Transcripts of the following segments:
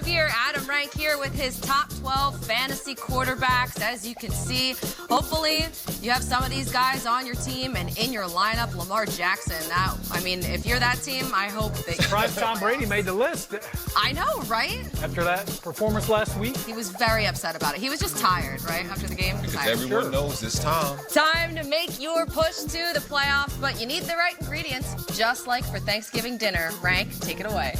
of year. Adam Rank here with his top 12 fantasy quarterbacks. As you can see, hopefully you have some of these guys on your team and in your lineup. Lamar Jackson. Now, I mean, if you're that team, I hope that Surprised Tom Brady made the list. I know, right? After that performance last week. He was very upset about it. He was just tired, right? After the game. Because Tired. everyone knows it's time. Time to make your push to the playoffs, but you need the right ingredients, just like for Thanksgiving dinner. Rank, take it away.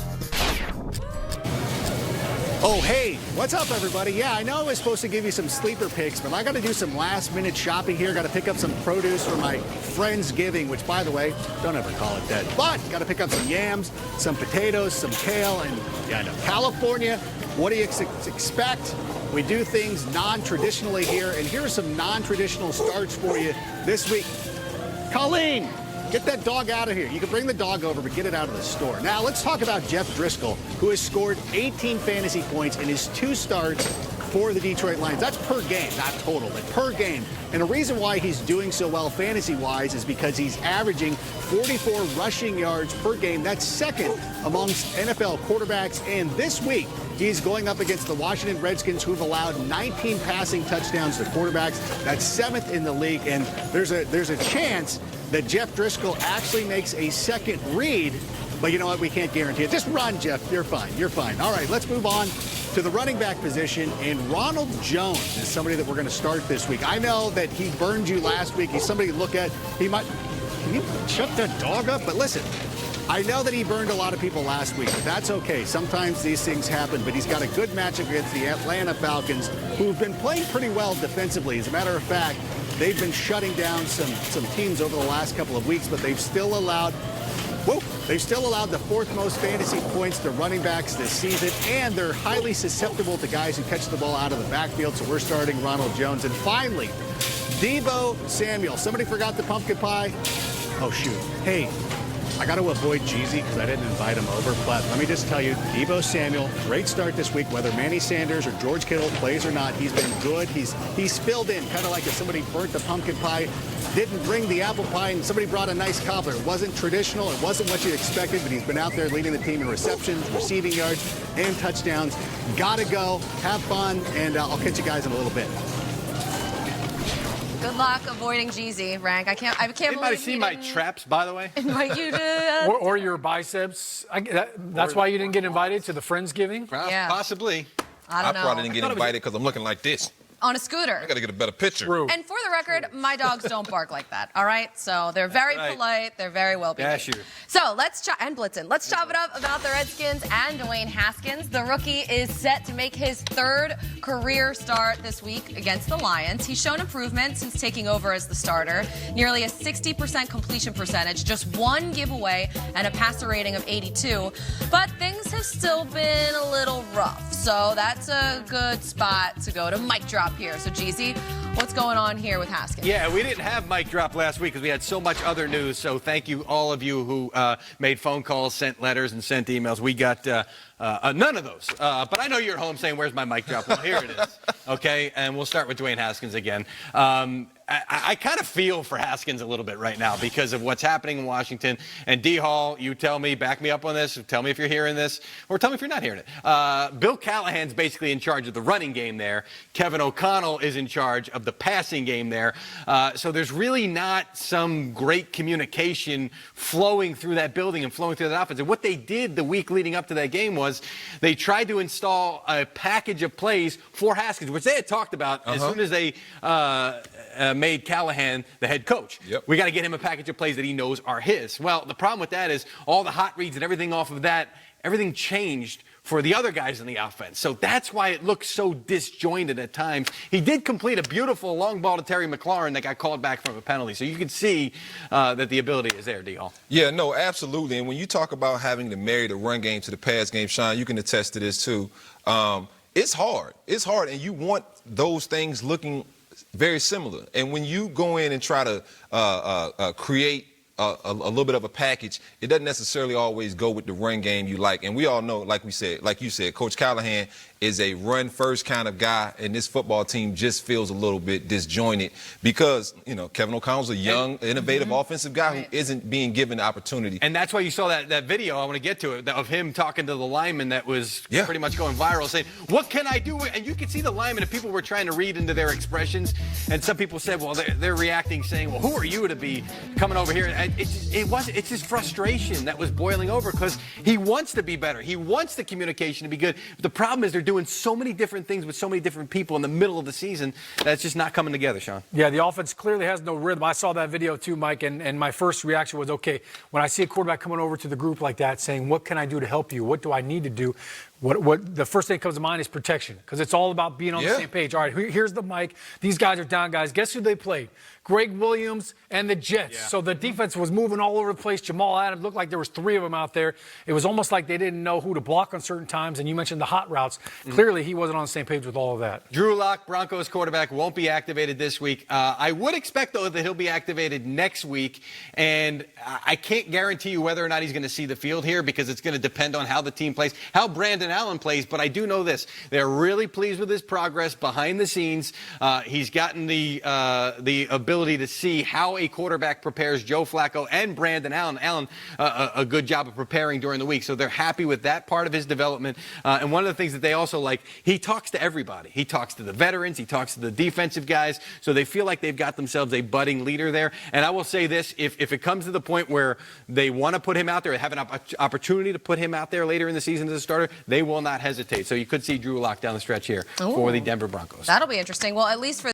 Oh, hey, what's up, everybody? Yeah, I know I was supposed to give you some sleeper picks, but I got to do some last-minute shopping here. Got to pick up some produce for my Friendsgiving, which, by the way, don't ever call it that. But got to pick up some yams, some potatoes, some kale, and yeah, I know, California. What do you expect? We do things non-traditionally here, and here are some non-traditional starts for you this week. Colleen, get that dog out of here. You can bring the dog over, but get it out of the store. Now, let's talk about Jeff Driscoll, who has scored 18 fantasy points in his 2 starts for the Detroit Lions. That's per game, not total, but per game. And the reason why he's doing so well fantasy-wise is because he's averaging 44 rushing yards per game. That's second amongst NFL quarterbacks. And this week, he's going up against the Washington Redskins, who've allowed 19 passing touchdowns to quarterbacks. That's 7th in the league. And there's a chance that Jeff Driscoll actually makes a second read. But you know what? We can't guarantee it. Just run, Jeff. You're fine. You're fine. All right, let's move on to the running back position. And Ronald Jones is somebody that we're going to start this week. I know that he burned you last week. He's somebody to look at. He might. Can you shut that dog up? But listen, I know that he burned a lot of people last week, but that's okay. Sometimes these things happen, but he's got a good matchup against the Atlanta Falcons, who've been playing pretty well defensively. As a matter of fact, they've been shutting down some teams over the last couple of weeks, but they've still allowed the 4th most fantasy points to running backs this season, and they're highly susceptible to guys who catch the ball out of the backfield, so we're starting Ronald Jones. And finally, Deebo Samuel. Somebody forgot the pumpkin pie? Oh, shoot. Hey, I got to avoid Jeezy because I didn't invite him over, but let me just tell you, Deebo Samuel, great start this week, whether Manny Sanders or George Kittle plays or not. He's been good. He's filled in, kind of like if somebody burnt the pumpkin pie, didn't bring the apple pie, and somebody brought a nice cobbler. It wasn't traditional. It wasn't what you expected, but he's been out there leading the team in receptions, receiving yards, and touchdowns. Got to go. Have fun, and I'll catch you guys in a little bit. Good luck avoiding Jeezy, Rank. I can't Anybody believe see my traps, by the way? invite you to. Or your biceps. That's why you didn't get invited to the Friendsgiving? Yeah. Possibly. I don't know. Probably didn't get invited because I'm looking like this. On a scooter. I got to get a better picture. True. And for the record, my dogs don't bark like that, all right? So they're very polite. They're very well behaved. Yeah, sure. So and Blitzen. Let's chop it up about the Redskins and Dwane Haskins. The rookie is set to make his 3rd career start this week against the Lions. He's shown improvement since taking over as the starter. Nearly a 60% completion percentage, just 1 giveaway, and a passer rating of 82. But things have still been a little rough. So that's a good spot to go to mic drop here. So, Jeezy, what's going on here with Haskins? Yeah, we didn't have mic drop last week because we had so much other news. So thank you, all of you who made phone calls, sent letters, and sent emails. We got none of those. But I know you're at home saying, where's my mic drop? Well, here it is. Okay, and we'll start with Dwane Haskins again. I kind of feel for Haskins a little bit right now because of what's happening in Washington. And D-Hall, you tell me, back me up on this. Tell me if you're hearing this, or tell me if you're not hearing it. Bill Callahan's basically in charge of the running game there. Kevin O'Connell is in charge of the passing game there. So there's really not some great communication flowing through that building and flowing through that offense. And what they did the week leading up to that game was they tried to install a package of plays for Haskins, which they had talked about as soon as they made Callahan the head coach. Yep. We got to get him a package of plays that he knows are his. Well, the problem with that is all the hot reads and everything off of that, everything changed for the other guys in the offense. So that's why it looks so disjointed at times. He did complete a beautiful long ball to Terry McLaurin that got called back from a penalty. So you can see that the ability is there, D-Hall. Yeah, no, absolutely. And when you talk about having to marry the run game to the pass game, Sean, you can attest to this too. It's hard. It's hard, and you want those things looking very similar. And when you go in and try to create a little bit of a package, it doesn't necessarily always go with the run game you like. And we all know, like you said, Coach Callahan is a run-first kind of guy, and this football team just feels a little bit disjointed because, Kevin O'Connell's a young, innovative offensive guy who isn't being given the opportunity. And that's why you saw that video, I want to get to it, of him talking to the lineman that was pretty much going viral, saying, what can I do? And you could see the lineman, and people were trying to read into their expressions, and some people said, well, they're reacting saying, well, who are you to be coming over here? And it's his frustration that was boiling over because he wants to be better. He wants the communication to be good. But the problem is they're doing so many different things with so many different people in the middle of the season that's just not coming together, Sean. Yeah, the offense clearly has no rhythm. I saw that video too, Mike, and my first reaction was, okay, when I see a quarterback coming over to the group like that saying, what can I do to help you? What do I need to do? What the first thing that comes to mind is protection, because it's all about being on the same page. All right, here's the mic. These guys are down, guys. Guess who they played? Greg Williams and the Jets. So the defense was moving all over the place. Jamal Adams looked like there was 3 of them out there. It was almost like they didn't know who to block on certain times. And you mentioned the hot routes. Clearly, he wasn't on the same page with all of that. Drew Lock, Broncos quarterback, won't be activated this week. I would expect, though, that he'll be activated next week. And I can't guarantee you whether or not he's going to see the field here because it's going to depend on how the team plays, how Brandon Allen plays. But I do know this. They're really pleased with his progress behind the scenes. He's gotten the ability to see how a quarterback prepares Joe Flacco and Brandon Allen. Allen, a good job of preparing during the week. So they're happy with that part of his development. And one of the things that they also like, he talks to everybody. He talks to the veterans. He talks to the defensive guys. So they feel like they've got themselves a budding leader there. And I will say this, if it comes to the point where they want to put him out there, have an opportunity to put him out there later in the season as a starter, they will not hesitate. So you could see Drew Lock down the stretch here for the Denver Broncos. That'll be interesting. Well, at least for